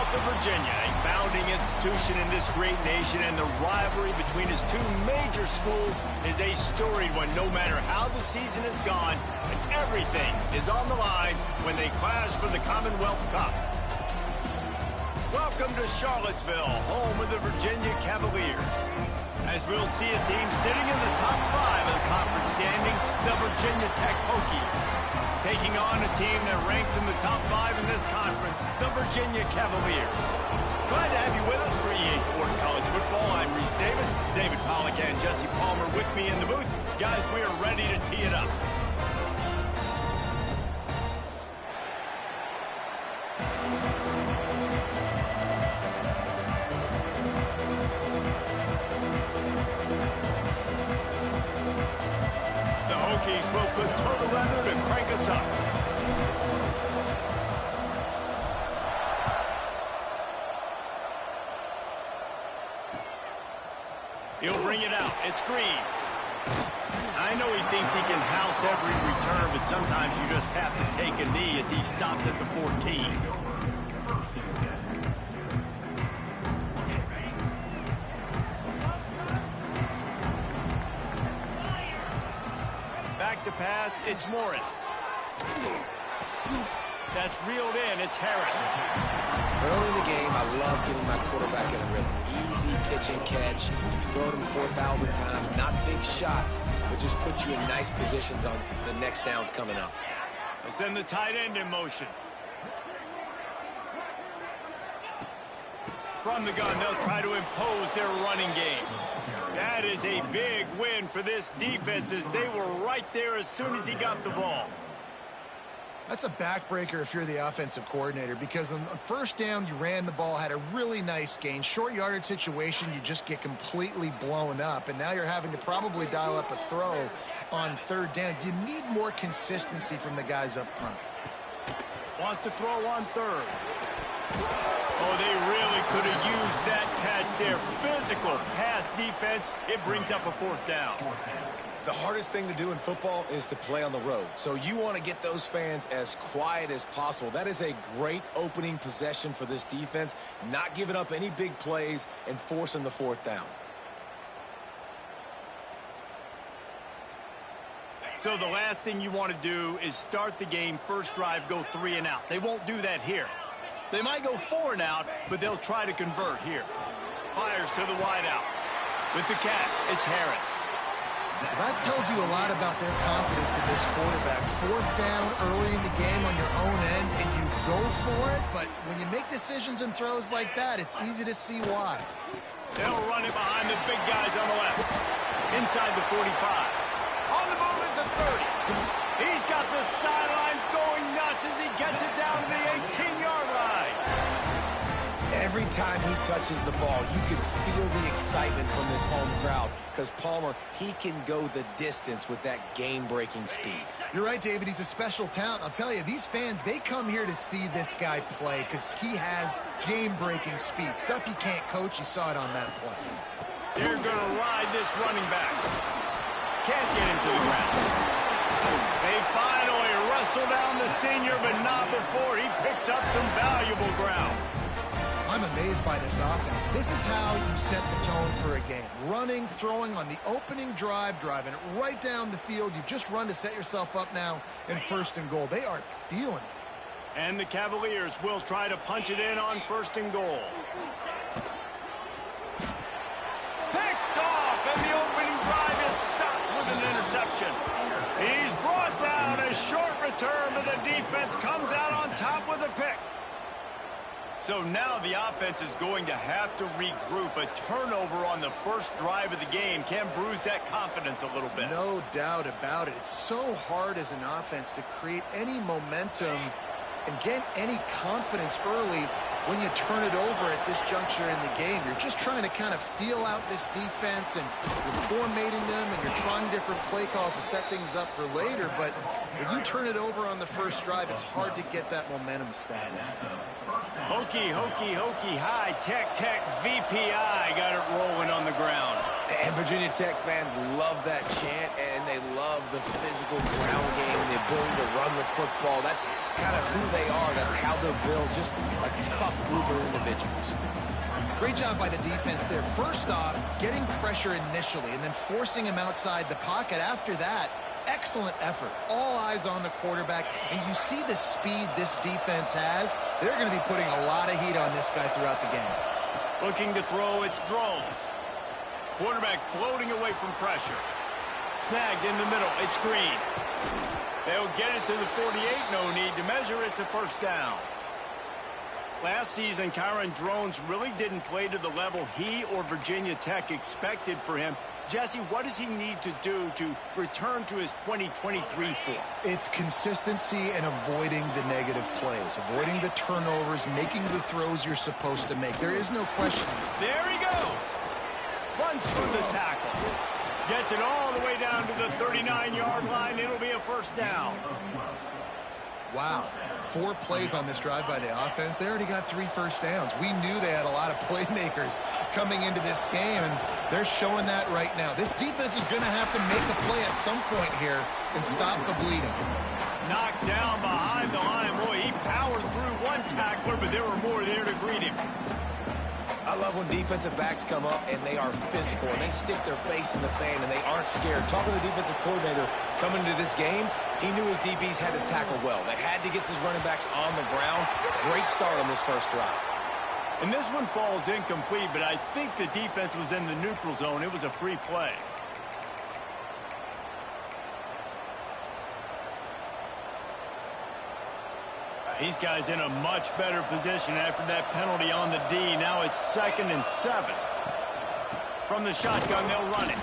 South of Virginia, a founding institution in this great nation, and the rivalry between its two major schools is a storied one, no matter how the season has gone, and everything is on the line when they clash for the Commonwealth Cup. Welcome to Charlottesville, home of the Virginia Cavaliers. As we'll see a team sitting in the top 5 of the conference standings, the Virginia Tech Hokies, taking on a team that ranks in the top 5 in this conference, the Virginia Cavaliers. Glad to have you with us for EA Sports College Football. I'm Reese Davis, David Pollack and Jesse Palmer with me in the booth. Guys, we are ready to tee it up. The Hokies will put total leather to crank us up. He'll bring it out. It's Green. I know he thinks he can house every return, but sometimes you just have to take a knee as he stopped at the 14. Back to pass, it's Morris. That's reeled in, it's Harris. Early in the game, I love getting my quarterback in a rhythm. Easy pitch and catch. You've thrown him 4,000 times. Not big shots, but just put you in nice positions on the next downs coming up. They send the tight end in motion. From the gun, they'll try to impose their running game. That is a big win for this defense as they were right there as soon as he got the ball. That's a backbreaker if you're the offensive coordinator, because on first down, you ran the ball, had a really nice gain. Short yardage situation, you just get completely blown up, and now you're having to probably dial up a throw on third down. You need more consistency from the guys up front. Wants to throw on third. Oh, they really could have used that catch there. Physical pass defense. It brings up a fourth down. The hardest thing to do in football is to play on the road. So you want to get those fans as quiet as possible. That is a great opening possession for this defense. Not giving up any big plays and forcing the fourth down. So the last thing you want to do is start the game, first drive, go 3 and out. They won't do that here. They might go 4 and out, but they'll try to convert here. Fires to the wideout. With the catch, it's Harris. That tells you a lot about their confidence in this quarterback. Fourth down early in the game on your own end, and you go for it, but when you make decisions and throws like that, it's easy to see why. They'll run it behind the big guys on the left. Inside the 45. On the move at the 30. He's got the sidelines going nuts as he gets it down to the 18-yard line. Every time he touches the ball, you can feel the excitement from this home crowd because Palmer, he can go the distance with that game-breaking speed. You're right, David. He's a special talent. I'll tell you, these fans, they come here to see this guy play because he has game-breaking speed. Stuff you can't coach. You saw it on that play. They're going to ride this running back. Can't get him to the ground. They finally wrestle down the senior, but not before he picks up some valuable ground. I'm amazed by this offense. This is how you set the tone for a game. Running, throwing on the opening drive, driving it right down the field. You've just run to set yourself up now in first and goal. They are feeling it. And the Cavaliers will try to punch it in on first and goal. Picked off, and the opening drive is stopped with an interception. He's brought down. A short return, but the defense comes out on top with a pick. So now the offense is going to have to regroup. A turnover on the first drive of the game can bruise that confidence a little bit. No doubt about it. It's so hard as an offense to create any momentum and get any confidence early when you turn it over at this juncture in the game. You're just trying to kind of feel out this defense, and you're formatting them, and you're trying different play calls to set things up for later. But when you turn it over on the first drive, it's hard to get that momentum started. Hokey, high, tech, VPI got it rolling on the ground. And Virginia Tech fans love that chant, and they love the physical ground game and the ability to run the football. That's kind of who they are. That's how they're built, just a tough group of individuals. Great job by the defense there. First off, getting pressure initially and then forcing him outside the pocket. After that, excellent effort. All eyes on the quarterback, and you see the speed this defense has. They're going to be putting a lot of heat on this guy throughout the game. Looking to throw, it's Drones. Quarterback floating away from pressure. Snagged in the middle, it's Green. They'll get it to the 48, no need to measure it to first down. Last season, Kyron Drones really didn't play to the level he or Virginia Tech expected for him. Jesse, what does he need to do to return to his 2023 form? It's consistency and avoiding the negative plays, avoiding the turnovers, making the throws you're supposed to make. There is no question. There he goes. Runs through the tackle. Gets it all the way down to the 39-yard line. It'll be a first down. Wow. 4 plays on this drive by the offense. They already got 3 first downs. We knew they had a lot of playmakers coming into this game, and they're showing that right now. This defense is going to have to make a play at some point here and stop the bleeding. Knocked down behind the line. Boy, he powered through one tackler, but there were more there to greet him. I love when defensive backs come up and they are physical and they stick their face in the fan and they aren't scared. Talking to the defensive coordinator coming into this game, he knew his DBs had to tackle well. They had to get these running backs on the ground. Great start on this first drive. And this one falls incomplete, but I think the defense was in the neutral zone. It was a free play. These guys in a much better position after that penalty on the D. Now it's 2nd and 7. From the shotgun, they'll run it.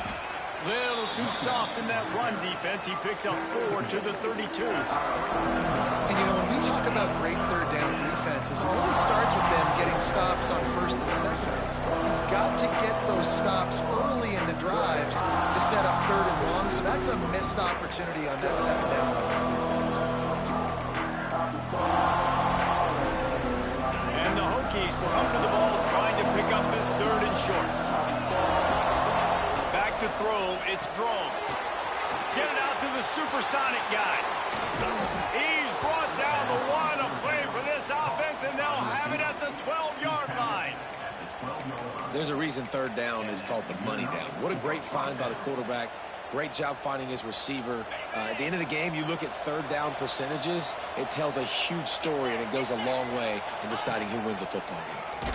Little too soft in that run defense. He picks up 4 to the 32. And, you know, when we talk about great third down defenses, it really starts with them getting stops on first and second. You've got to get those stops early in the drives to set up 3rd and long, so that's a missed opportunity on that 2nd down on this defense. And the Hokies were up to the ball trying to pick up this 3rd and short. Back to throw, it's Drones. Get it out to the supersonic guy. He's brought down the 1, a play for this offense, and they'll have it at the 12-yard line. There's a reason 3rd down is called the money down. What a great find by the quarterback. Great job finding his receiver. At the end of the game, you look at 3rd down percentages. It tells a huge story, and it goes a long way in deciding who wins a football game.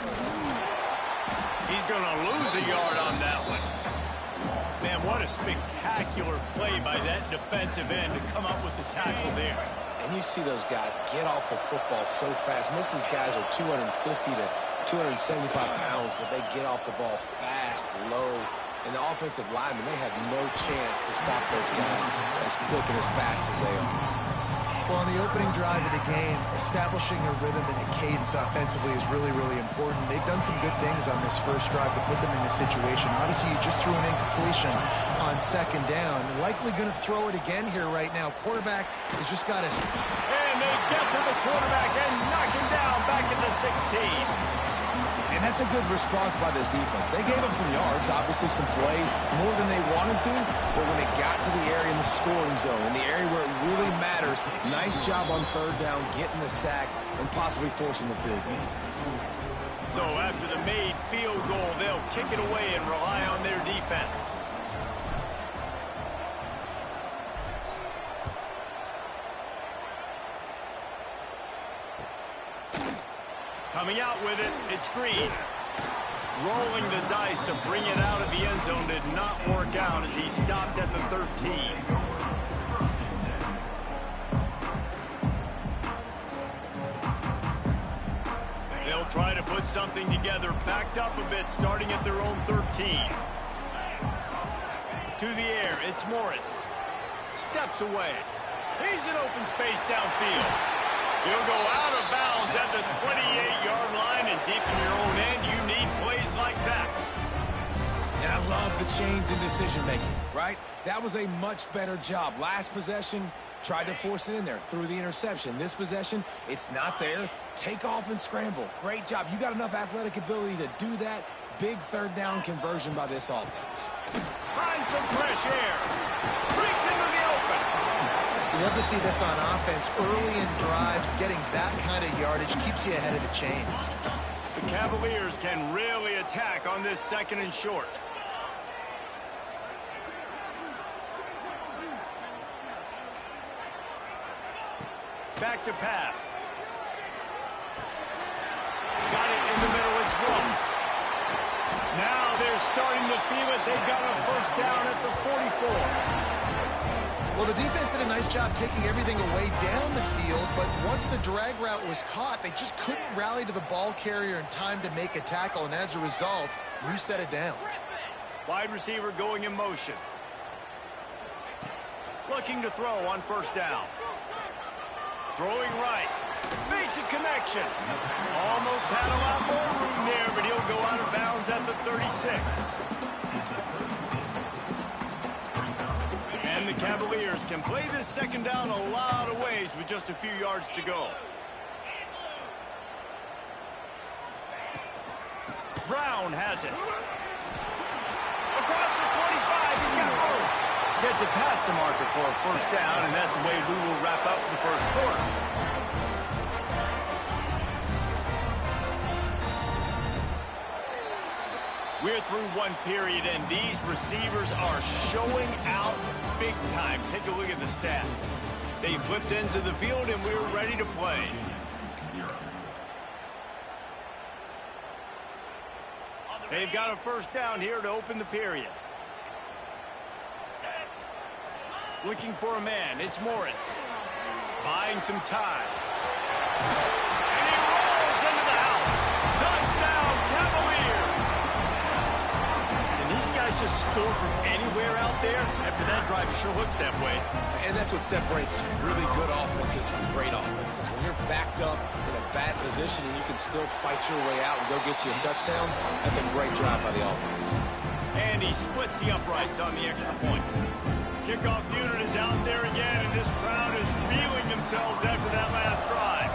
He's going to lose a yard on that one. Man, what a spectacular play by that defensive end to come up with the tackle there. And you see those guys get off the football so fast. Most of these guys are 250 to 275 pounds, but they get off the ball fast, low. And the offensive linemen, they have no chance to stop those guys as quick and as fast as they are. Well, on the opening drive of the game, establishing a rhythm and a cadence offensively is really, really important. They've done some good things on this first drive to put them in this situation. Obviously, you just threw an incompletion on 2nd down. Likely going to throw it again here right now. Quarterback has just got to... And they get to the quarterback and knock him down back into 16. And that's a good response by this defense. They gave up some yards, obviously some plays, more than they wanted to, but when they got to the area in the scoring zone, in the area where it really matters, nice job on 3rd down, getting the sack, and possibly forcing the field goal. So after the made field goal, they'll kick it away and rely on their defense. Coming out with it, it's Green. Rolling the dice to bring it out of the end zone did not work out as he stopped at the 13. They'll try to put something together, backed up a bit, starting at their own 13. To the air, it's Morris. Steps away. He's in open space downfield. He'll go out of bounds at the 28-yard line, and deep in your own end, you need plays like that. And I love the change in decision-making, right? That was a much better job. Last possession, tried to force it in there, threw the interception. This possession, it's not there. Take off and scramble. Great job. You got enough athletic ability to do that. Big third down conversion by this offense. Finds some fresh air. Brings into the open. You love to see this on offense. Early in drives, getting that kind of yardage keeps you ahead of the chains. The Cavaliers can really attack on this 2nd and short. Back to pass. Got it in the middle. It's Ross. Now they're starting to feel it. They've got a first down at the 44. Well, the defense did a nice job taking everything away down the field, but once the drag route was caught, they just couldn't rally to the ball carrier in time to make a tackle, and as a result, new set of downs. Wide receiver going in motion. Looking to throw on first down. Throwing right. Makes a connection. Almost had a lot more room there, but he'll go out of bounds at the 36. And the Cavaliers can play this 2nd down a lot of ways with just a few yards to go. Brown has it. Across the 25, he's got room. Gets it past the marker for a first down, and that's the way we will wrap up the first quarter. We're through one period, and these receivers are showing out big time. Take a look at the stats. They flipped into the field, and we're ready to play. They've got a first down here to open the period. Looking for a man. It's Morris. Buying some time. And he rolls into the house. Touchdown, Cavaliers. And these guys just score from anywhere out there. After that drive, it sure looks that way. And that's what separates really good offenses from great offenses. When you're backed up in a bad position and you can still fight your way out and go get you a touchdown, that's a great drive by the offense. And he splits the uprights on the extra point. Kickoff unit is out there again, and this crowd is feeling themselves after that last drive.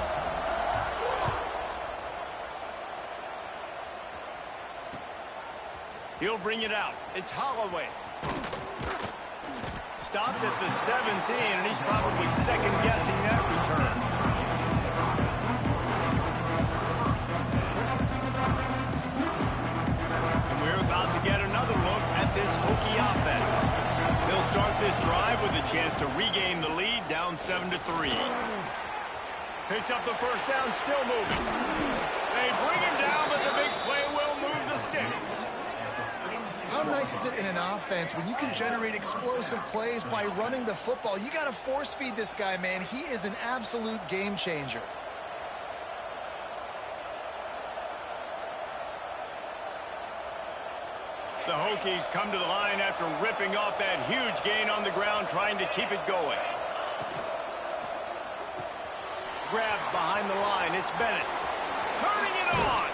He'll bring it out. It's Holloway. Stopped at the 17, and he's probably second-guessing that return. And we're about to get another look at this Hokie offense. They'll start this drive with a chance to regain the lead, down 7-3. Picks up the first down, still moving. They bring him down, but the big play will move the sticks. How nice is it in an offense when you can generate explosive plays by running the football? You got to force feed this guy, man. He is an absolute game changer. The Hokies come to the line after ripping off that huge gain on the ground, trying to keep it going. Grabbed behind the line, it's Bennett. Turning it on!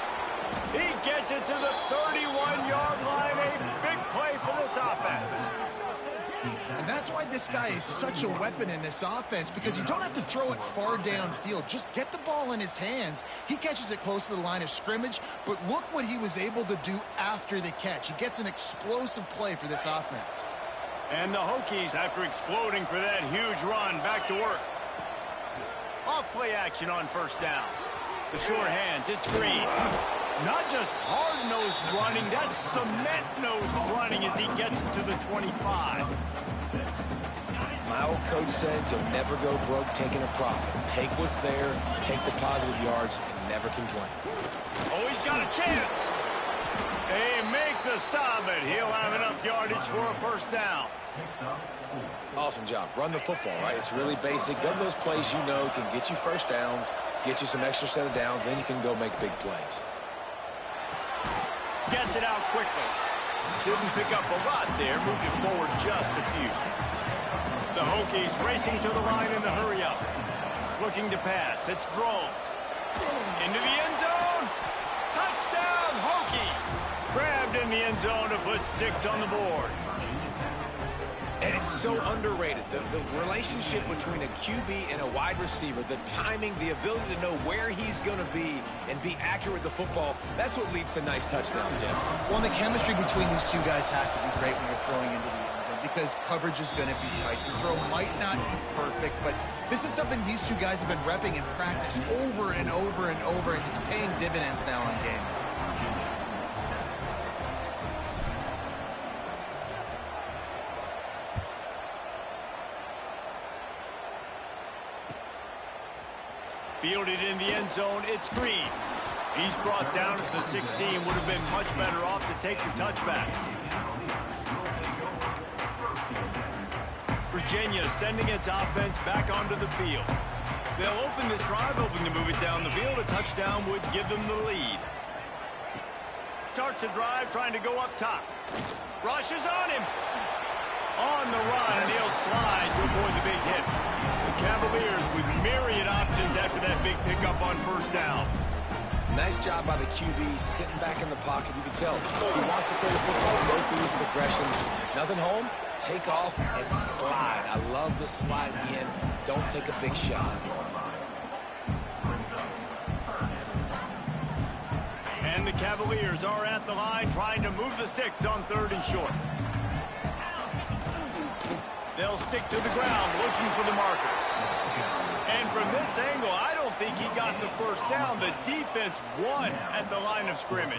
He gets it to the 31-yard line, a big play for this offense. And that's why this guy is such a weapon in this offense, because you don't have to throw it far downfield. Just get the ball in his hands. He catches it close to the line of scrimmage, but look what he was able to do after the catch. He gets an explosive play for this offense. And the Hokies, after exploding for that huge run, back to work. Off play action on first down. The short hands, it's Green. Not just hard-nosed running, that's cement-nosed running as he gets it to the 25. My old coach said you'll never go broke taking a profit. Take what's there, take the positive yards, and never complain. Oh, he's got a chance. They make the stop, but he'll have enough yardage for a first down. Awesome job. Run the football, right? It's really basic. Go to those plays you know can get you first downs, get you some extra set of downs, then you can go make big plays. Gets it out quickly. Didn't pick up a lot there, moved it forward just a few. The Hokies racing to the line in the hurry-up. Looking to pass. It's Drones. Into the end zone. Touchdown, Hokies. Grabbed in the end zone to put 6 on the board. And And it's so underrated. The relationship between a QB and a wide receiver, the timing, the ability to know where he's going to be and be accurate with the football, that's what leads to nice touchdowns, Jesse. Well, the chemistry between these two guys has to be great when you're throwing into the end zone because coverage is going to be tight. The throw might not be perfect, but this is something these two guys have been repping in practice over and over and over, and it's paying dividends now in game. Fielded in the end zone, it's Green. He's brought down at the 16, would have been much better off to take the touchback. Virginia sending its offense back onto the field. They'll open this drive, hoping to move it down the field. A touchdown would give them the lead. Starts the drive, trying to go up top. Rushes on him. On the run, and he'll slide to avoid the big hit. The Cavaliers with myriad options after that big pickup on first down. Nice job by the QB sitting back in the pocket. You can tell he wants to throw the football, go through these progressions. Nothing home, take off and slide. I love the slide at the end. Don't take a big shot. And the Cavaliers are at the line trying to move the sticks on 3rd and short. They'll stick to the ground looking for the marker. And from this angle, I don't think he got the first down. The defense won at the line of scrimmage.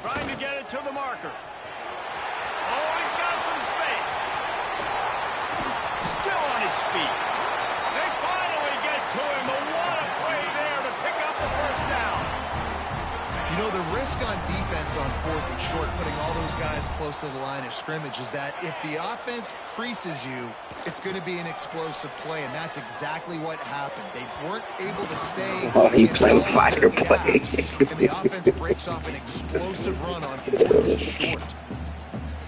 Trying to get it to the marker. Oh, he's got some space. Still on his feet. They finally get to him. But what a play there to pick up the first down. You know, the risk on defense on 4th and short, putting all those guys close to the line of scrimmage, is that if the offense creases you, it's going to be an explosive play, and that's exactly what happened. They weren't able to stay. Oh, he played fire play. And the offense breaks off an explosive run on 4th and short.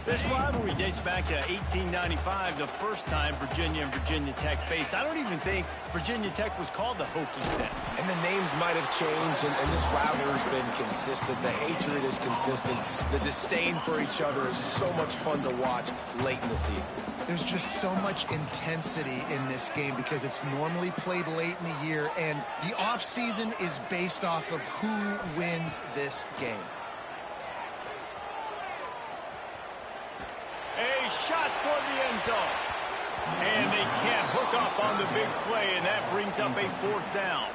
This rivalry dates back to 1895, the first time Virginia and Virginia Tech faced. I don't even think Virginia Tech was called the Hokies then. And the names might have changed, and this rivalry's been consistent. The hatred is consistent. The disdain for each other is so much fun to watch late in the season. There's just so much intensity in this game because it's normally played late in the year, and the offseason is based off of who wins this game. A shot toward the end zone. And they can't hook up on the big play, and that brings up a 4th down.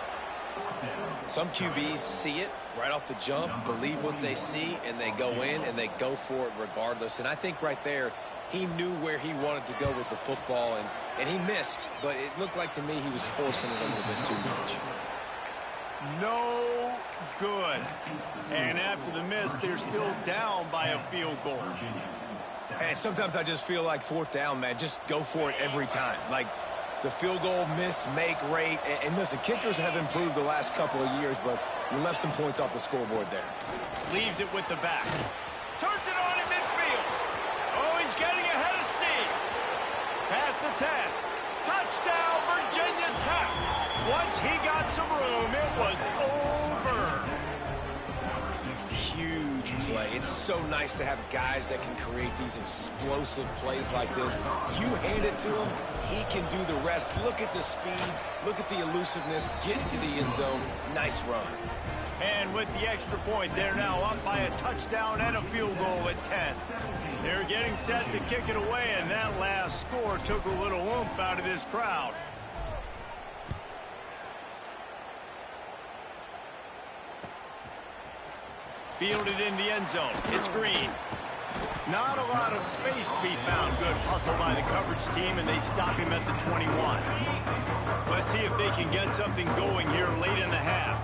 Some QBs see it right off the jump, believe what they see, and they go in and they go for it regardless. And I think right there, he knew where he wanted to go with the football, and he missed, but it looked like to me he was forcing it a little bit too much. No good. And after the miss, they're still down by a field goal. And sometimes I just feel like 4th down, man, just go for it every time. Like the field goal miss, make rate. And listen, kickers have improved the last couple of years, but you left some points off the scoreboard there. Leaves it with the back. Turns it on in midfield. Oh, he's getting ahead of steam. Past the 10. Touchdown, Virginia Tech. Once he got some room, it was over. Huge play. It's so nice to have guys that can create these explosive plays like this. You hand it to him, he can do the rest. Look at the speed, look at the elusiveness, get into the end zone. Nice run. And with the extra point, they're now up by a touchdown and a field goal at 10. They're getting set to kick it away, and that last score took a little oomph out of this crowd. Fielded in the end zone. It's Green. Not a lot of space to be found. Good hustle by the coverage team, and they stop him at the 21. Let's see if they can get something going here late in the half.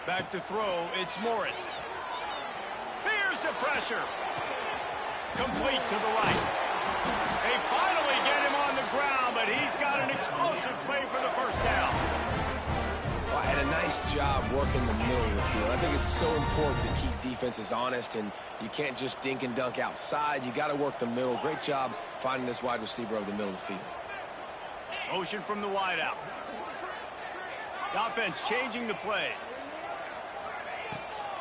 Back to throw. It's Morris. Here's the pressure. Complete to the right. They finally get him on the ground, but he's got an explosive play for the first down. Well, had a nice job working the middle of the field. I think it's so important to keep defenses honest, and you can't just dink and dunk outside. You got to work the middle. Great job finding this wide receiver over the middle of the field. Motion from the wideout. The offense changing the play.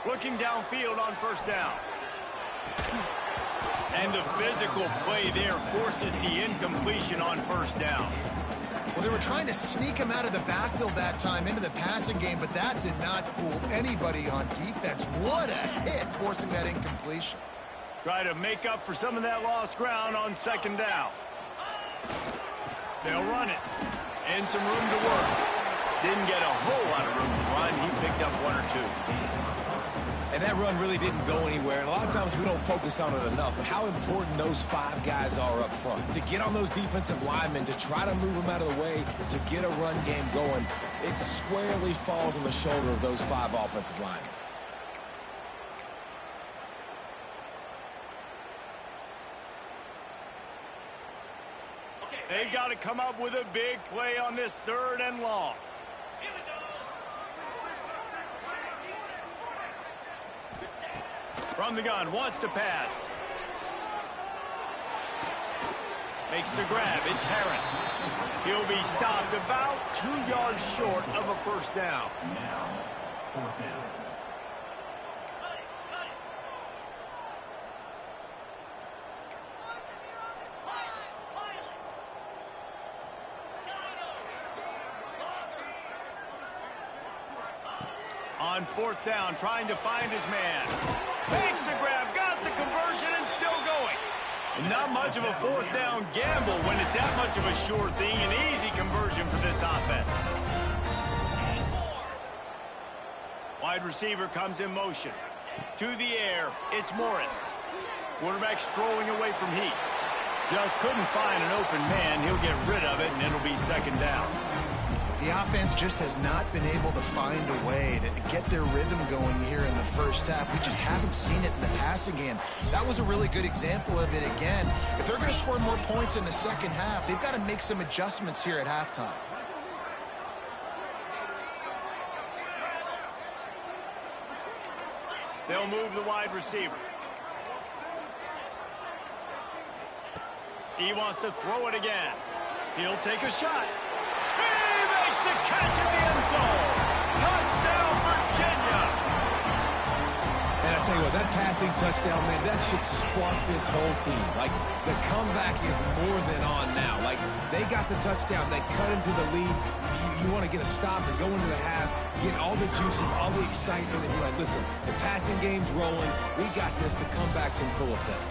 Looking downfield on first down. And the physical play there forces the incompletion on first down. Well, they were trying to sneak him out of the backfield that time into the passing game, but that did not fool anybody on defense. What a hit, forcing that incompletion. Try to make up for some of that lost ground on second down. They'll run it. And some room to work. Didn't get a whole lot of room to run. He picked up one or two. And that run really didn't go anywhere. And a lot of times we don't focus on it enough. But how important those 5 guys are up front. To get on those defensive linemen, to try to move them out of the way, to get a run game going, it squarely falls on the shoulder of those 5 offensive linemen. They've got to come up with a big play on this 3rd and long. From the gun, wants to pass. Makes the grab, it's Harris. He'll be stopped about 2 yards short of a first down. Fourth down. On 4th down, trying to find his man. Takes the grab, got the conversion, and still going. And not much of a 4th down gamble when it's that much of a sure thing. An easy conversion for this offense. Wide receiver comes in motion. To the air, it's Morris. Quarterback strolling away from heat. Just couldn't find an open man. He'll get rid of it, and it'll be second down. The offense just has not been able to find a way to get their rhythm going here in the first half. We just haven't seen it in the passing game. That was a really good example of it again. If they're going to score more points in the second half, they've got to make some adjustments here at halftime. They'll move the wide receiver. He wants to throw it again. He'll take a shot. The catch in the end zone. Touchdown, Virginia. And I tell you what, that passing touchdown, man, that should spark this whole team. Like, the comeback is more than on now. Like, they got the touchdown. They cut into the lead. You want to get a stop and go into the half, get all the juices, all the excitement, and be like, listen, the passing game's rolling. We got this. The comeback's in full effect.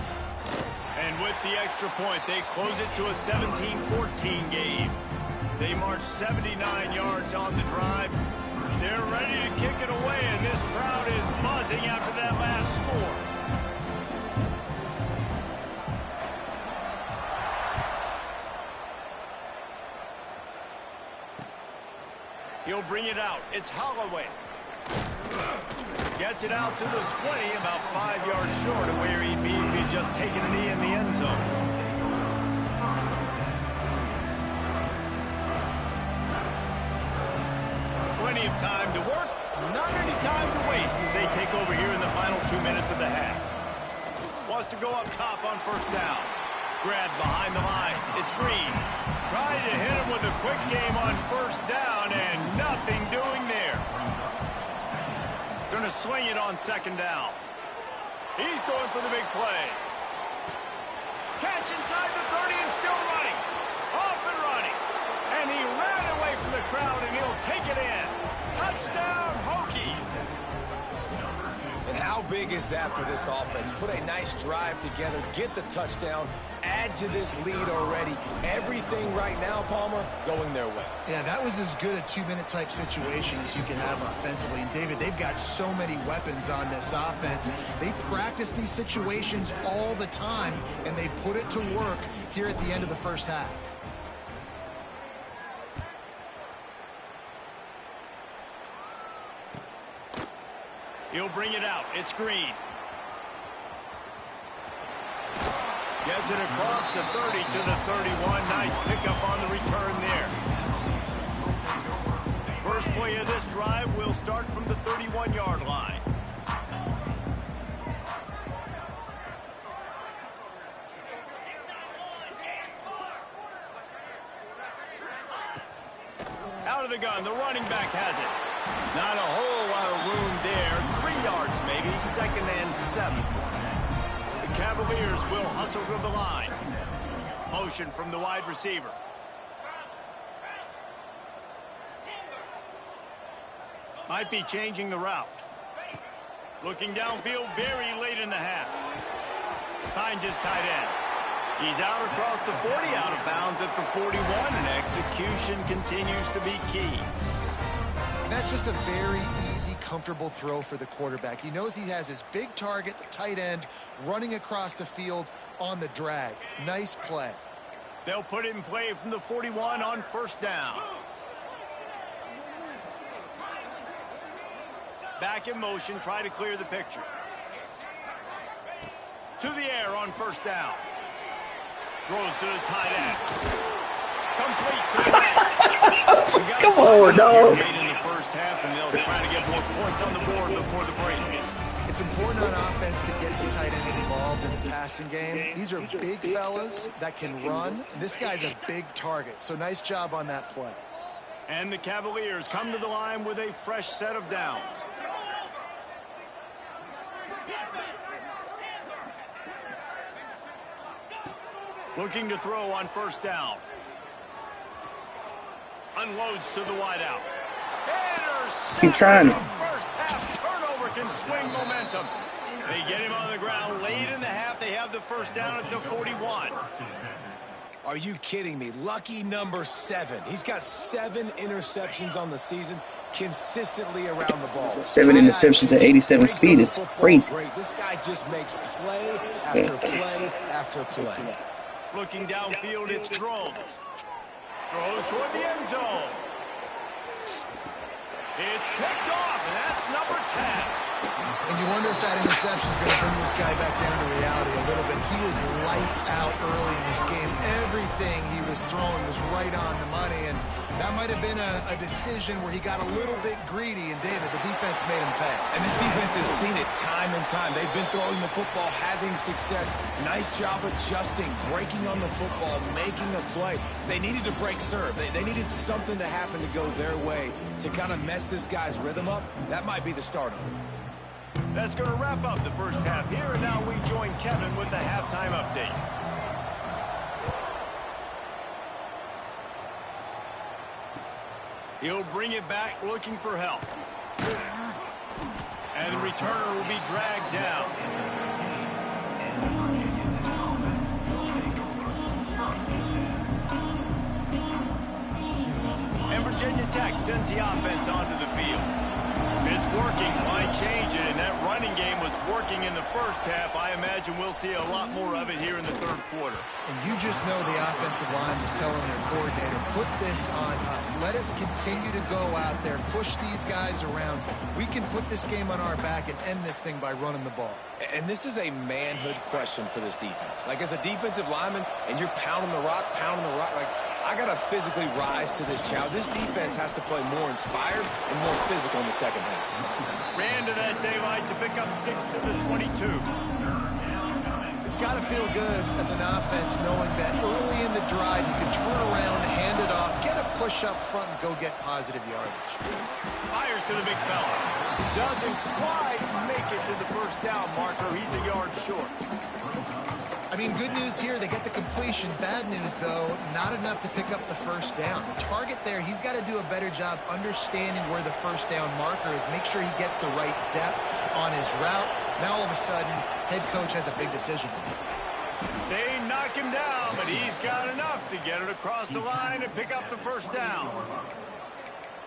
And with the extra point, they close it to a 17-14 game. They march 79 yards on the drive. They're ready to kick it away, and this crowd is buzzing after that last score. He'll bring it out. It's Holloway. Gets it out to the 20, about 5 yards short of where he'd be if he'd just taken a knee in the end zone. Plenty of time to work, not any time to waste as they take over here in the final 2 minutes of the half. Wants to go up top on first down. Grab behind the line. It's Green. Trying to hit him with a quick game on first down and nothing doing there. Gonna swing it on second down. He's going for the big play. Catch inside the 30 and still running. Off and running. And he ran away from the crowd, and he'll take it in. Touchdown, Hokies. And how big is that for this offense? Put a nice drive together, get the touchdown, add to this lead already. Everything right now, Palmer, going their way. Yeah, that was as good a 2-minute type situation as you can have offensively. And, David, they've got so many weapons on this offense. They practice these situations all the time, and they put it to work here at the end of the first half. He'll bring it out. It's Green. Gets it across the 30 to the 31. Nice pickup on the return there. First play of this drive will start from the 31-yard line. Out of the gun, the running back has it. Not a whole lot of room there. 3 yards maybe, 2nd and 7. The Cavaliers will hustle to the line. Motion from the wide receiver. Might be changing the route. Looking downfield very late in the half. Finds his tight end. He's out across the 40, out of bounds at the 41, and execution continues to be key. That's just a very easy, comfortable throw for the quarterback. He knows he has his big target, the tight end, running across the field on the drag. Nice play. They'll put it in play from the 41 on 1st down. Back in motion, try to clear the picture. To the air on 1st down. Throws to the tight end. Complete to the right. Come on, dog. In the 1st half, and they'll try to get more points on the board before the break. It's important on offense to get the tight ends involved in the passing game. These are big fellas that can run. This guy's a big target, so nice job on that play. And the Cavaliers come to the line with a fresh set of downs. Looking to throw on 1st down. Unloads to the wideout. Keep trying it. First half turnover can swing momentum. They get him on the ground late in the half. They have the 1st down at the 41. Are you kidding me? Lucky number 7. He's got 7 interceptions on the season, consistently around the ball. 7 interceptions at 87 speed is crazy. This guy just makes play after play after play. Looking downfield, it's Drones. Throws toward the end zone. It's picked off, and that's number 10. And you wonder if that interception is going to bring this guy back down to reality a little bit. He was lights out early in this game. Everything he was throwing was right on the money, and that might have been a decision where he got a little bit greedy, and David, the defense made him pay. And this defense has seen it time and time. They've been throwing the football, having success. Nice job adjusting, breaking on the football, making a play. They needed to break serve. They needed something to happen to go their way to kind of mess this guy's rhythm up. That might be the start of it. That's going to wrap up the 1st half here, and now we join Kevin with the halftime update. He'll bring it back looking for help. And the returner will be dragged down. And Virginia Tech sends the offense onto the field. If it's working, why change it? And that running game was working in the 1st half. I imagine we'll see a lot more of it here in the 3rd quarter. And you just know the offensive line was telling their coordinator, put this on us. Let us continue to go out there, push these guys around. We can put this game on our back and end this thing by running the ball. And this is a manhood question for this defense. Like, as a defensive lineman, and you're pounding the rock, like, I got to physically rise to this challenge. This defense has to play more inspired and more physical in the 2nd half. Ran to that daylight to pick up 6 to the 22. It's got to feel good as an offense knowing that early in the drive you can turn around, hand it off, get a push up front, and go get positive yardage. Fires to the big fella. Doesn't quite make it to the 1st down marker. He's a yard short. I mean, good news here, they get the completion. Bad news, though, not enough to pick up the 1st down. Target there, he's got to do a better job understanding where the 1st down marker is, make sure he gets the right depth on his route. Now, all of a sudden, head coach has a big decision to make. They knock him down, but he's got enough to get it across the line and pick up the 1st down.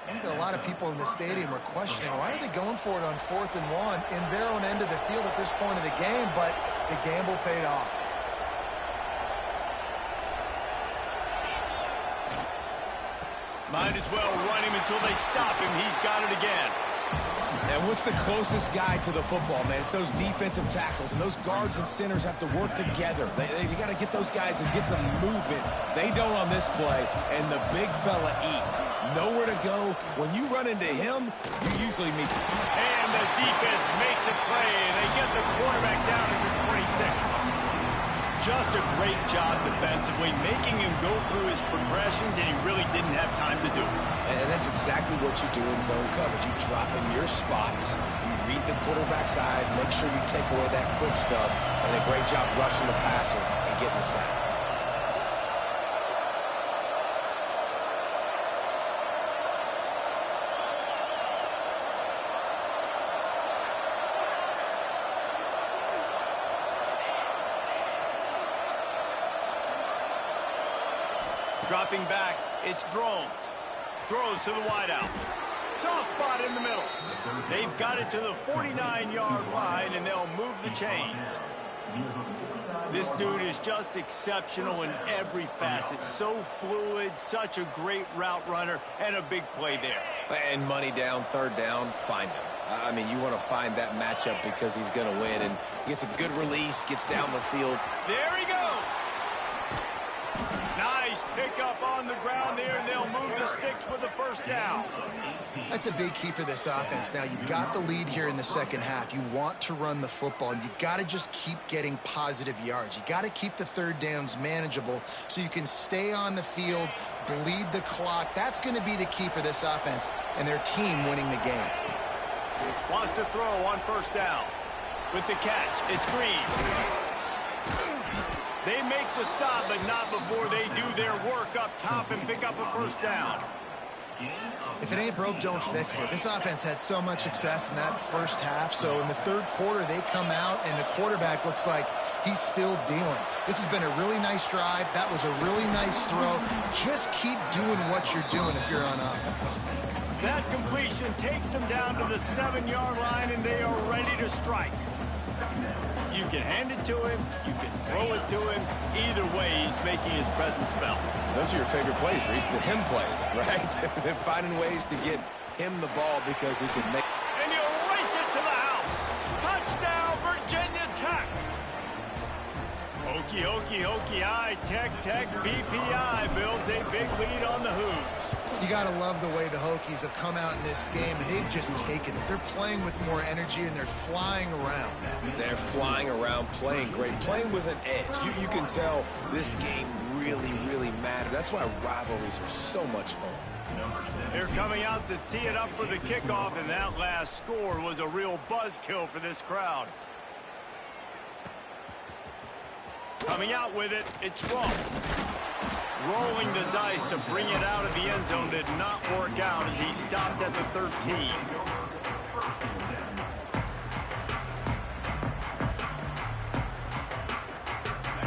I think a lot of people in the stadium are questioning, why are they going for it on 4th and 1 in their own end of the field at this point of the game, but the gamble paid off. Might as well run him until they stop him. He's got it again. And what's the closest guy to the football, man? It's those defensive tackles, and those guards and centers have to work together. They got to get those guys and get some movement. They don't on this play, and the big fella eats. Nowhere to go. When you run into him, you usually meet him. And the defense makes a play, and they get the quarterback down at the 26. Just a great job defensively, making him go through his progressions, and he really didn't have time to do it. And that's exactly what you do in zone coverage. You drop in your spots, you read the quarterback's eyes, make sure you take away that quick stuff, and a great job rushing the passer and getting the sack. Dropping back, it's Drones. Throws to the wideout. Soft spot in the middle. They've got it to the 49-yard line, and they'll move the chains. This dude is just exceptional in every facet. So fluid, such a great route runner, and a big play there. And money down, third down, find him. I mean, you want to find that matchup because he's going to win, and gets a good release, gets down the field. There he goes. Nice pickup on the ground there, and they'll move the sticks with the first down. That's a big key for this offense. Now, you've got the lead here in the second half. You want to run the football, and you've got to just keep getting positive yards. You got to keep the third downs manageable so you can stay on the field, bleed the clock. That's going to be the key for this offense and their team winning the game. Wants to throw on first down. With the catch, it's Green. They make the stop, but not before they do their work up top and pick up a first down. If it ain't broke, don't fix it. This offense had so much success in that first half, so in the third quarter, they come out, and the quarterback looks like he's still dealing. This has been a really nice drive. That was a really nice throw. Just keep doing what you're doing if you're on offense. That completion takes them down to the 7-yard line, and they are ready to strike. You can hand it to him, you can throw it to him. Either way, he's making his presence felt. Those are your favorite plays, Reese, the him plays, right? They're finding ways to get him the ball because he can make... And you race it to the house. Touchdown, Virginia Tech. Hokey, hokey, hokey, Tech, VPI builds a big lead on the Hoos. You got to love the way the Hokies have come out in this game, and they've just taken it. They're playing with more energy, and they're flying around. They're flying around, playing great, playing with an edge. You can tell this game really, really mattered. That's why rivalries are so much fun. They're coming out to tee it up for the kickoff, and that last score was a real buzzkill for this crowd. Coming out with it, it's Ross. Rolling the dice to bring it out of the end zone did not work out as he stopped at the 13.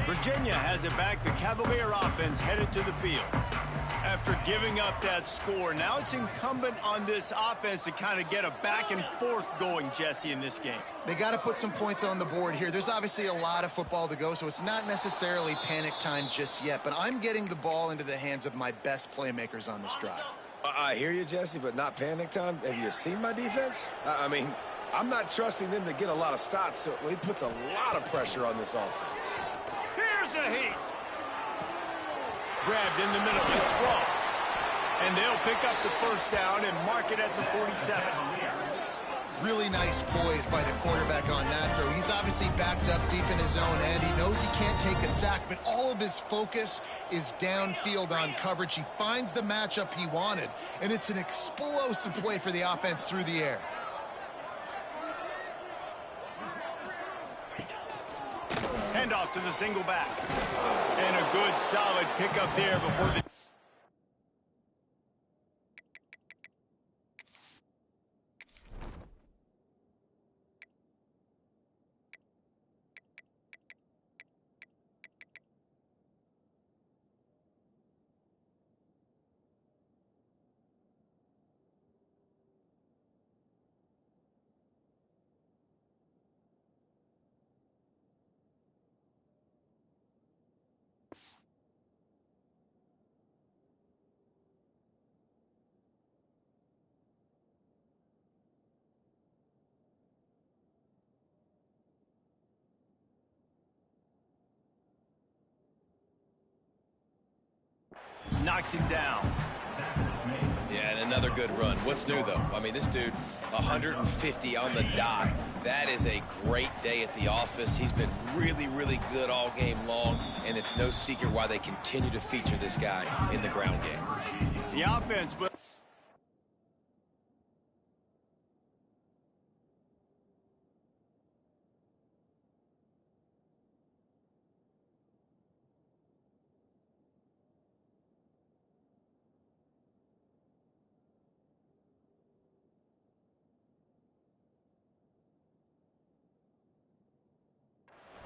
Virginia has it back. The Cavalier offense headed to the field. After giving up that score, now it's incumbent on this offense to kind of get a back and forth going, Jesse, in this game. They got to put some points on the board here. There's obviously a lot of football to go, so it's not necessarily panic time just yet, but I'm getting the ball into the hands of my best playmakers on this drive. I hear you, Jesse, but not panic time. Have you seen my defense? I mean, I'm not trusting them to get a lot of stops, so it puts a lot of pressure on this offense. Here's the heat. Grabbed in the middle, it's Ross. And they'll pick up the first down and mark it at the 47. Really nice poise by the quarterback on that throw. He's obviously backed up deep in his own end. He knows he can't take a sack, but all of his focus is downfield on coverage. He finds the matchup he wanted, and it's an explosive play for the offense through the air. Handoff to the single back. And a good, solid pickup there before the... Knocks him down. Yeah, and another good run. What's new, though? I mean, this dude, 150 on the dot. That is a great day at the office. He's been really, really good all game long, and it's no secret why they continue to feature this guy in the ground game. The offense will...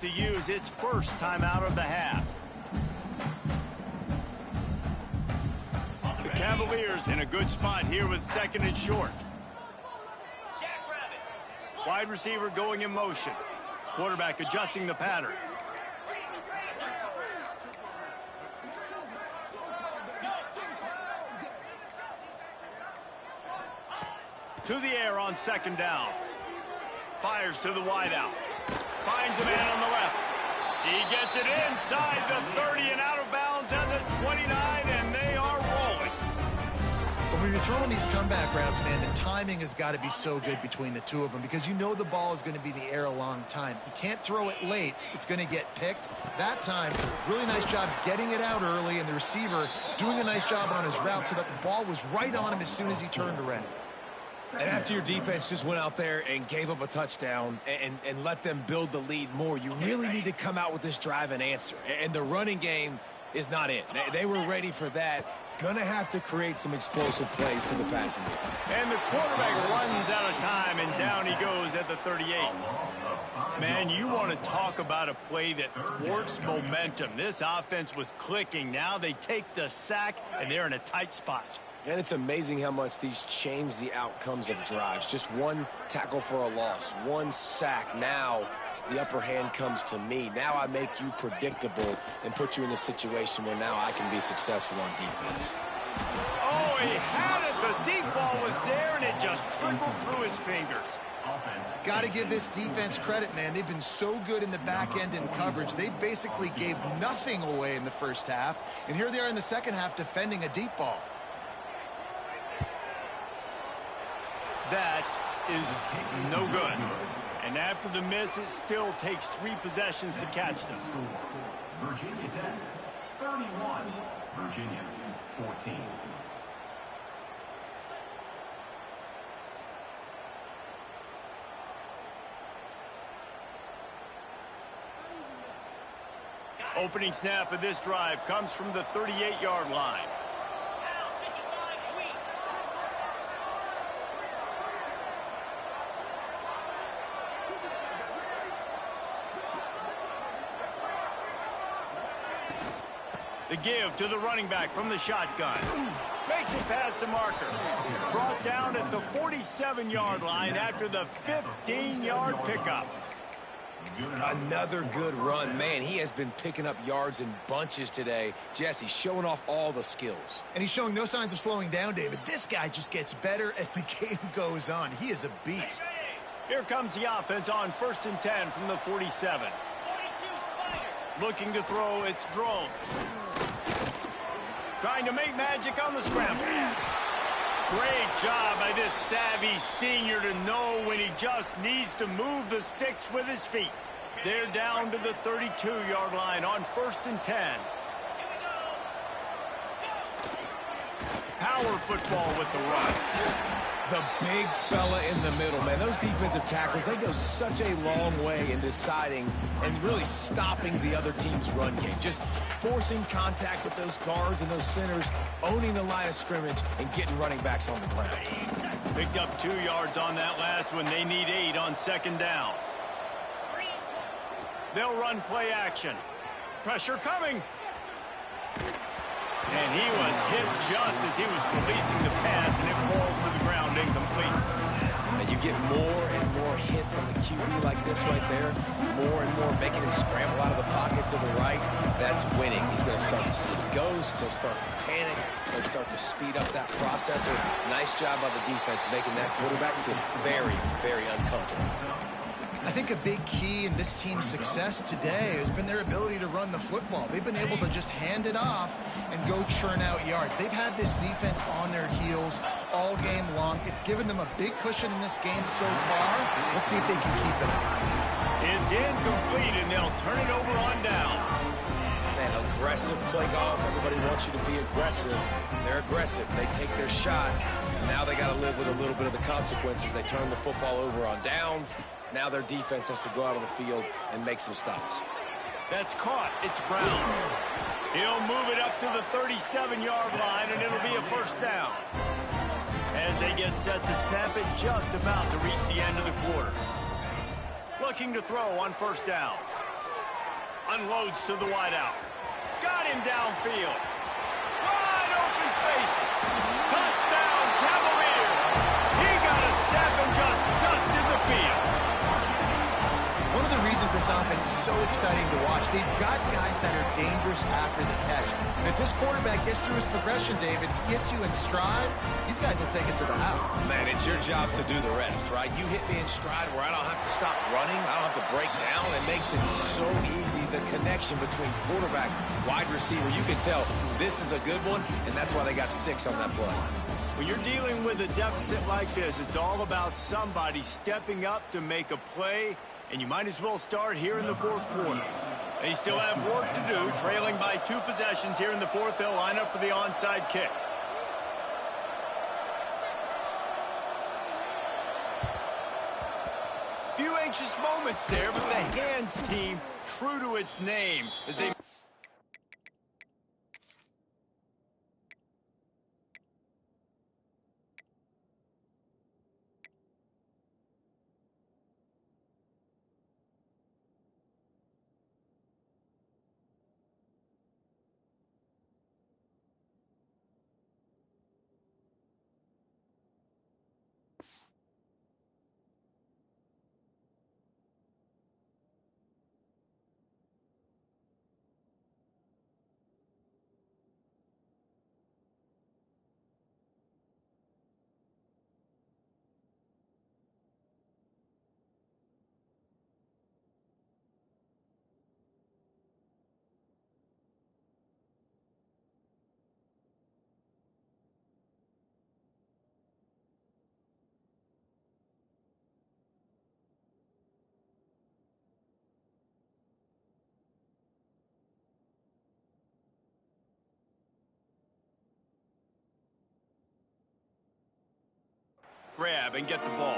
to use its first timeout of the half. The Cavaliers in a good spot here with 2nd and short. Wide receiver going in motion. Quarterback adjusting the pattern. To the air on 2nd down. Fires to the wideout. Finds a man on the left. He gets it inside the 30 and out of bounds at the 29, and they are rolling. But when you're throwing these comeback routes, man, the timing has got to be so good between the two of them because you know the ball is going to be in the air a long time. You can't throw it late. It's going to get picked. That time, really nice job getting it out early, and the receiver doing a nice job on his route so that the ball was right on him as soon as he turned around. And after your defense just went out there and gave up a touchdown and let them build the lead more, you really need to come out with this drive and answer. And the running game is not it. They were ready for that. Gonna have to create some explosive plays to the passing game. And the quarterback runs out of time, and down he goes at the 38. Man, you want to talk about a play that thwarts momentum. This offense was clicking. Now they take the sack, and they're in a tight spot. And it's amazing how much these change the outcomes of drives. Just one tackle for a loss, one sack. Now the upper hand comes to me. Now I make you predictable and put you in a situation where now I can be successful on defense. Oh, he had it. The deep ball was there, and it just trickled through his fingers. Got to give this defense credit, man. They've been so good in the back end in coverage. They basically gave nothing away in the first half. And here they are in the second half defending a deep ball. That is no good. And after the miss, it still takes 3 possessions to catch them. Virginia Tech, 31. Virginia, 14. Opening snap of this drive comes from the 38-yard line. The give to the running back from the shotgun. Makes it past the marker. Brought down at the 47-yard line after the 15-yard pickup. Another good run. Man, he has been picking up yards in bunches today. Jesse showing off all the skills. And he's showing no signs of slowing down, David. This guy just gets better as the game goes on. He is a beast. Here comes the offense on 1st and 10 from the 47. Looking to throw, it's Drones. Trying to make magic on the scramble. Great job by this savvy senior to know when he just needs to move the sticks with his feet. They're down to the 32-yard line on 1st and 10. Power football with the run. The big fella in the middle, man. Those defensive tackles, they go such a long way in deciding and really stopping the other team's run game. Just forcing contact with those guards and those centers, owning the line of scrimmage, and getting running backs on the ground. Picked up 2 yards on that last one. They need 8 on 2nd down. They'll run play action. Pressure coming. And he was hit just as he was releasing the pass, and it falls to the ground incomplete. And you get more and more hits on the QB like this right there. More and more making him scramble out of the pocket to the right. That's winning. He's going to start to see ghosts. He'll start to panic. He'll start to speed up that processor. Nice job by the defense making that quarterback feel very, very uncomfortable. I think a big key in this team's success today has been their ability to run the football. They've been able to just hand it off and go churn out yards. They've had this defense on their heels all game long. It's given them a big cushion in this game so far. Let's see if they can keep it up. It's incomplete, and they'll turn it over on downs. Man, aggressive play calls. Everybody wants you to be aggressive. They're aggressive. They take their shot. Now they got to live with a little bit of the consequences. They turn the football over on downs. Now their defense has to go out on the field and make some stops. That's caught. It's Brown. He'll move it up to the 37-yard line, and it'll be a first down. As they get set to snap it, just about to reach the end of the quarter. Looking to throw on first down. Unloads to the wideout. Got him downfield. Wide open spaces. Touchdown, Cavaliers. He got a step and just dusted the field. One of the reasons this offense is so exciting to watch, they've got guys that are dangerous after the catch. And if this quarterback gets through his progression, David, hits you in stride, these guys will take it to the house. Man, it's your job to do the rest, right? You hit me in stride where I don't have to stop running. I don't have to break down. It makes it so easy, the connection between quarterback, wide receiver. You can tell this is a good one, and that's why they got 6 on that play. When you're dealing with a deficit like this, it's all about somebody stepping up to make a play, and you might as well start here in the fourth quarter. They still have work to do, trailing by 2 possessions here in the fourth. They'll line up for the onside kick. Few anxious moments there, but the Hands team, true to its name, as they... grab and get the ball.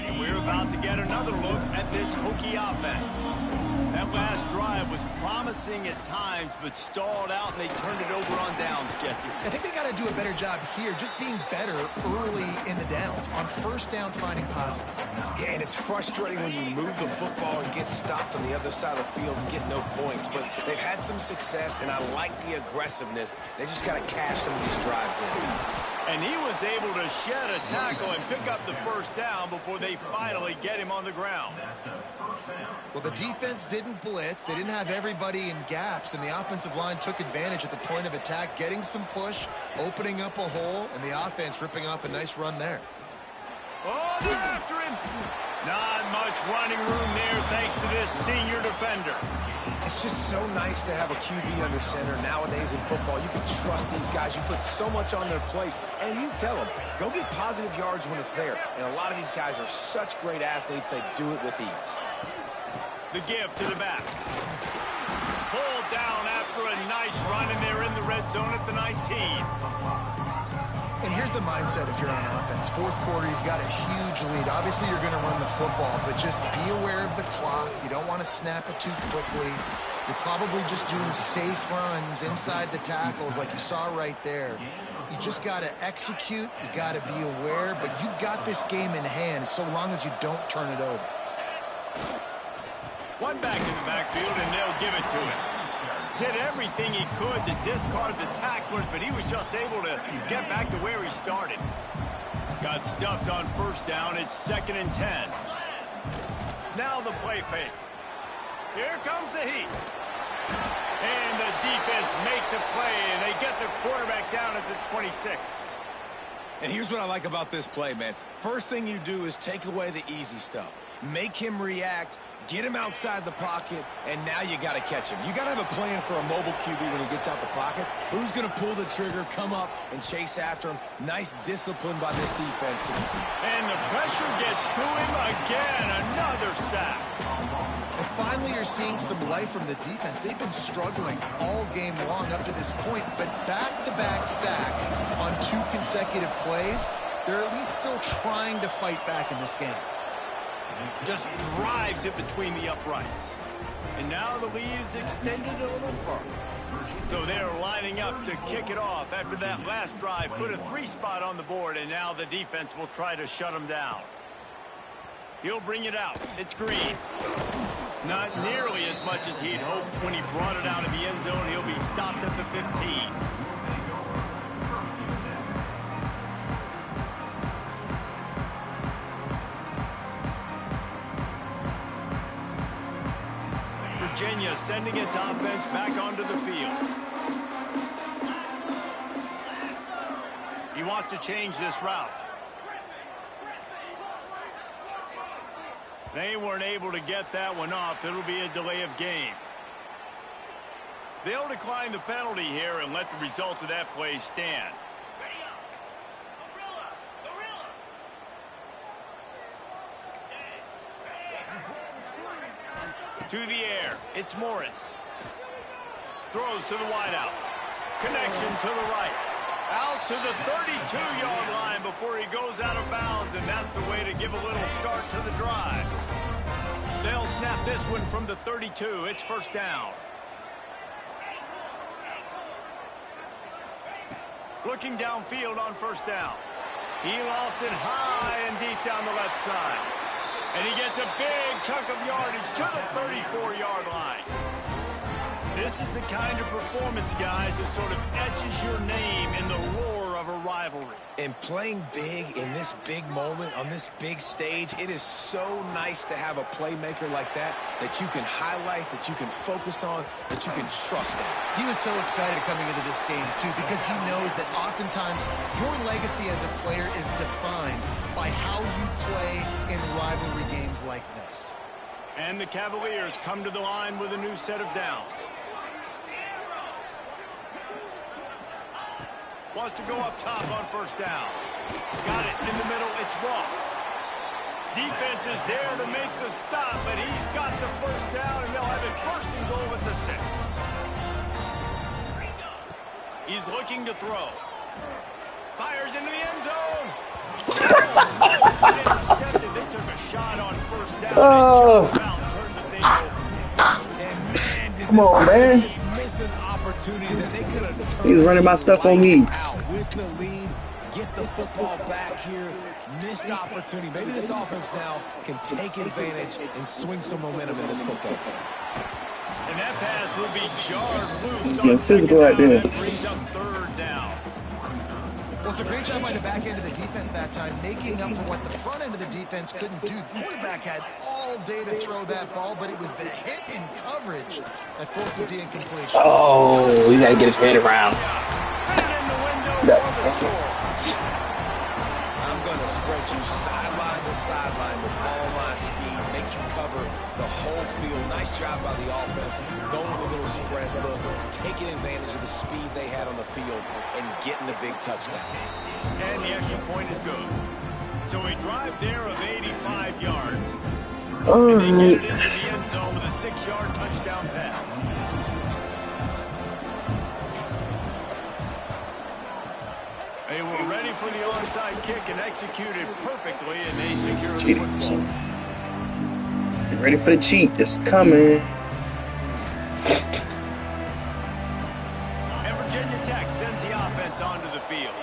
And we're about to get another look at this Hokie offense. That last drive was promising at times, but stalled out, and they turned it over on downs, Jesse. I think they got to do a better job here, just being better early in the downs, on first down finding positive. Yeah, and it's frustrating when you move the football and get stopped on the other side of the field and get no points. But they've had some success, and I like the aggressiveness. They just got to cash some of these drives in. And he was able to shed a tackle and pick up the first down before they finally get him on the ground. Well, the defense didn't blitz. They didn't have everybody in gaps, and the offensive line took advantage at the point of attack, getting some push, opening up a hole, and the offense ripping off a nice run there. Oh, they're after him. Not much running room there thanks to this senior defender. It's just so nice to have a QB under center nowadays in football. You can trust these guys. You put so much on their plate, and you tell them, go get positive yards when it's there. And a lot of these guys are such great athletes, they do it with ease. The give to the back. Pulled down after a nice run, and they're in the red zone at the 19. And here's the mindset if you're on offense. Fourth quarter, you've got a huge lead. Obviously, you're going to run the football, but just be aware of the clock. You don't want to snap it too quickly. You're probably just doing safe runs inside the tackles like you saw right there. You just got to execute. You got to be aware, but you've got this game in hand so long as you don't turn it over. One back in the backfield, and they'll give it to him. Did everything he could to discard the tacklers, but he was just able to get back to where he started. Got stuffed on first down. It's 2nd and 10. Now the play fake. Here comes the heat. And the defense makes a play, and they get the quarterback down at the 26. And here's what I like about this play, man. First thing you do is take away the easy stuff. Make him react, get him outside the pocket, and now you got to catch him. You got to have a plan for a mobile QB when he gets out the pocket. Who's going to pull the trigger, come up, and chase after him? Nice discipline by this defense. And the pressure gets to him again. Another sack. And finally, you're seeing some life from the defense. They've been struggling all game long up to this point, but back-to-back sacks on 2 consecutive plays, they're at least still trying to fight back in this game. Just drives it between the uprights. And now the lead is extended a little further. So they're lining up to kick it off after that last drive. Put a 3-spot on the board, and now the defense will try to shut them down. He'll bring it out. It's Green. Not nearly as much as he'd hoped when he brought it out of the end zone. He'll be stopped at the 15. Virginia sending its offense back onto the field. He wants to change this route. They weren't able to get that one off. It'll be a delay of game. They'll decline the penalty here and let the result of that play stand. To the air, it's Morris. Throws to the wideout. Connection to the right. Out to the 32-yard line before he goes out of bounds, and that's the way to give a little start to the drive. They'll snap this one from the 32. It's first down. Looking downfield on first down. He lofts it high and deep down the left side. And he gets a big chunk of yardage to the 34-yard line. This is the kind of performance, guys, that sort of etches your name in the roar of a rivalry. And playing big in this big moment, on this big stage, it is so nice to have a playmaker like that you can highlight, that you can focus on, that you can trust in. He was so excited coming into this game, too, because he knows that oftentimes your legacy as a player is defined by how you play in rivalry games like this. And the Cavaliers come to the line with a new set of downs. Wants to go up top on first down. Got it in the middle. It's Ross. Defense is there to make the stop, but he's got the first down, and they'll have it first and goal at the 6. He's looking to throw. Fires into the end zone. Intercepted. They took a shot on first down. And just about turned the thing over. And man, did Come on, man. just miss an opportunity that they could have turned. He's running my stuff on me. Out with the lead, get the football back here. Missed opportunity. Maybe this offense now can take advantage and swing some momentum in this football game. And that pass will be jarred loose Getting on physical second right down. there. That brings up third down. Well, it's a great job by the back end of the defense that time, making up for what the front end of the defense couldn't do. The quarterback had all day to throw that ball, but it was the hit and coverage that forces the incompletion. Oh, we gotta get his head around. Put it in the window for That's the score. I'm going to spread you sideline to sideline with all my speed, make you cover the whole field. Nice job by the offense, going with a little spread look, taking advantage of the speed they had on the field and getting the big touchdown. And the extra point is good. So a drive there of 85 yards. All And they get right. it into the end zone with a 6-yard touchdown pass. They were ready for the onside kick and executed perfectly, and they secure the Cheating. football. Get ready for the cheat. It's coming. And Virginia Tech sends the offense onto the field.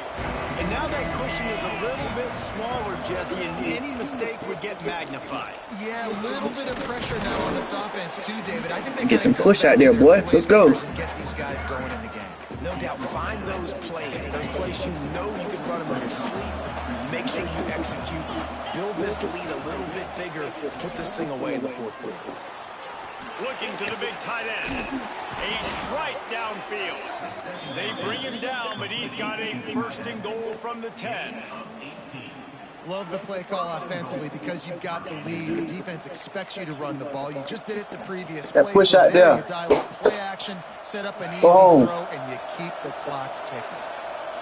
And now that cushion is a little bit smaller, Jesse, and any mistake would get magnified. Yeah, a little bit of pressure now on this offense too, David. I think they Get some gotta go push back out there, to their boy. Let's go. playmakers and get these guys going in the game. No doubt, find those plays you know you can run them in your sleep. Make sure you execute. Build this lead a little bit bigger. Put this thing away in the fourth quarter. Looking to the big tight end. A strike downfield. They bring him down, but he's got a first and goal from the 10. Love the play call offensively because you've got the lead. The defense expects you to run the ball. You just did it the previous play. That push so out there. You dial up play action, set up an easy go. throw, and you keep the clock ticking.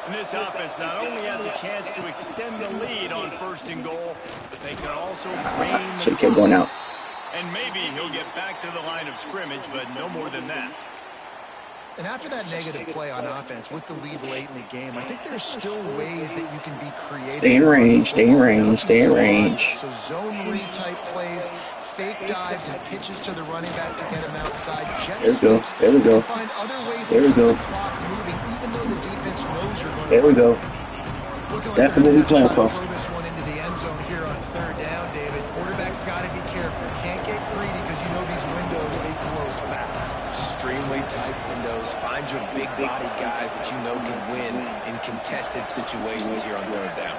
And this offense not only has a chance to extend the lead on first and goal, but they can also drain the Should have kept going out. And maybe he'll get back to the line of scrimmage, but no more than that. And after that negative play on offense with the lead late in the game, I think there's still ways that you can be creative. Stay in range, stay in range, stay in range. So zone read type plays, fake dives and pitches to the running back to get him outside. Jet There we go, sweeps. there we go. You can find other ways There to we keep go. the clock moving, even though the defense knows you're going There we go. It's looking Exactly like what we they're playing gonna have for. to throw this one into the end zone here on third down, David. Quarterback's got to be careful. Can't get greedy because you know these windows, they close fast. Extremely tight windows. Find your big body guys that you know can win in contested situations here on third down.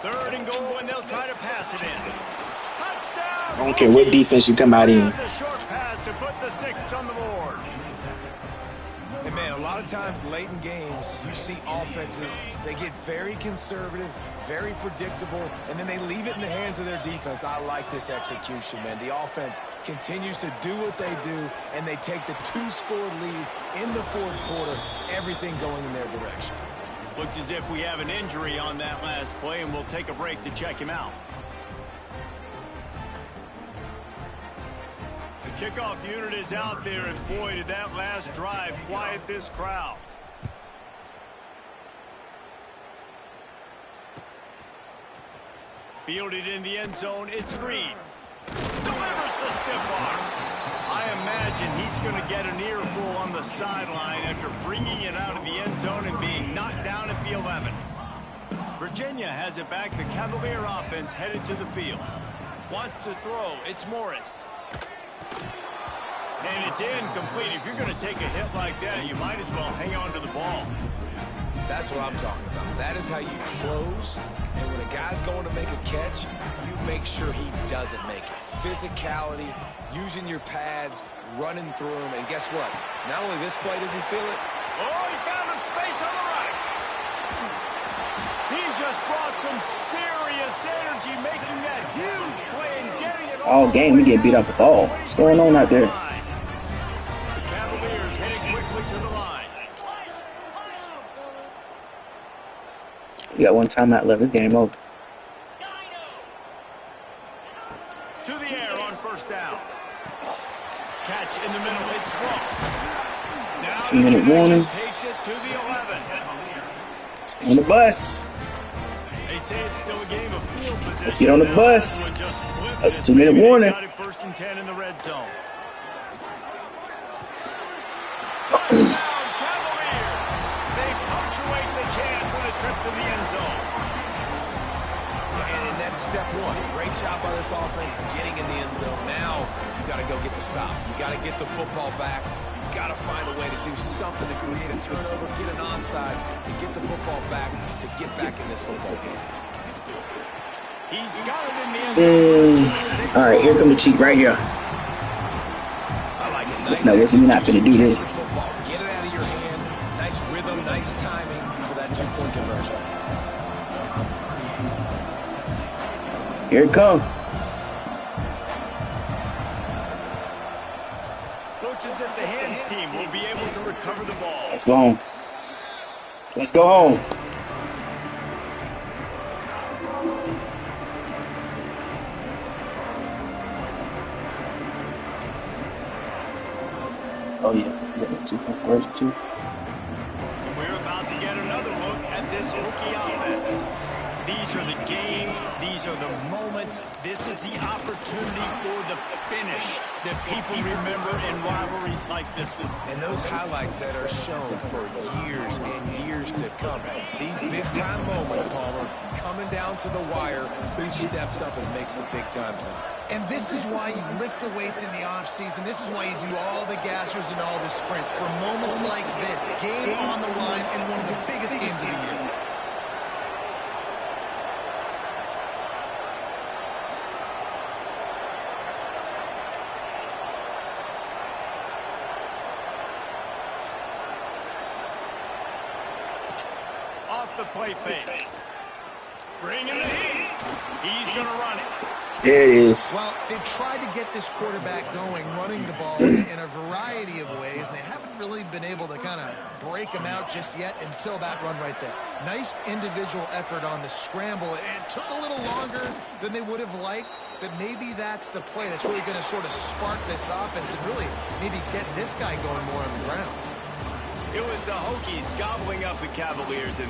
Third and goal, and they'll try to pass it in. Touchdown! I don't care what defense you come out in. The short pass to put the 6 on the board. And man, a lot of times late in games, you see offenses, they get very conservative, very predictable, and then they leave it in the hands of their defense. I like this execution, man. The offense continues to do what they do, and they take the 2-score lead in the fourth quarter, everything going in their direction. Looks as if we have an injury on that last play, and we'll take a break to check him out. The kickoff unit is out there, and boy, did that last drive quiet this crowd. Fielded in the end zone, it's Green. Delivers the stiff arm. I imagine he's going to get an earful on the sideline after bringing it out of the end zone and being knocked down at the 11. Virginia has it back. The Cavalier offense headed to the field. Wants to throw. It's Morris. And it's incomplete. If you're going to take a hit like that, you might as well hang on to the ball. That's what I'm talking about. That is how you close. And when a guy's going to make a catch, you make sure he doesn't make it. Physicality, using your pads, running through him. And guess what? Not only this play does he feel it. Oh, he found a space on the right. He just brought some serious energy, making that huge play and getting it All game we get beat off the ball. What's going on out there? The Cavaliers heading quickly to the line. We got one timeout left. This game over. To the air on first down. Catch in the middle. It's Ross. Now 2-minute warning. takes it to the 11. Let's get on the bus. They say it's still a game of field position. Let's get on the now. bus. But just flip That's it. a 2-minute Maybe they warning. got it first and 10 in the red zone. Cavaliers. They punctuate the chance for the trip to the end zone. And that's step one. Great job by this offense getting in the end zone. Now you got to go get the stop. You got to get the football back. You got to find a way to do something to create a turnover, get an onside, to get the football back, to get back in this football game. He's got it in the end zone. All right, here come the cheat right here. I like it. Listen, now, listen, you're not finna do this. Football. Get it out of your hand. Nice rhythm, nice timing for that 2-point conversion. Here it come. Looks as if the hands team will be able to recover the ball. Let's go home. Let's go home. Oh yeah, we got the 2-point conversion too. And we're about to get another look at this rookie offense. These are the games. These are the moments. This is the opportunity for the finish that people remember in rivalries like this one. And those highlights that are shown for years and years to come. These big-time moments, Palmer, coming down to the wire, who steps up and makes the big-time play. And this is why you lift the weights in the offseason. This is why you do all the gassers and all the sprints. For moments like this, game on the line in one of the biggest games of the year. Off the play fake. Bring in the heat. He's going to run it. There it is. Well, they've tried to get this quarterback going, running the ball in a variety of ways, and they haven't really been able to kind of break him out just yet until that run right there. Nice individual effort on the scramble. It took a little longer than they would have liked, but maybe that's the play that's really going to sort of spark this offense and really maybe get this guy going more on the ground. It was the Hokies gobbling up the Cavaliers in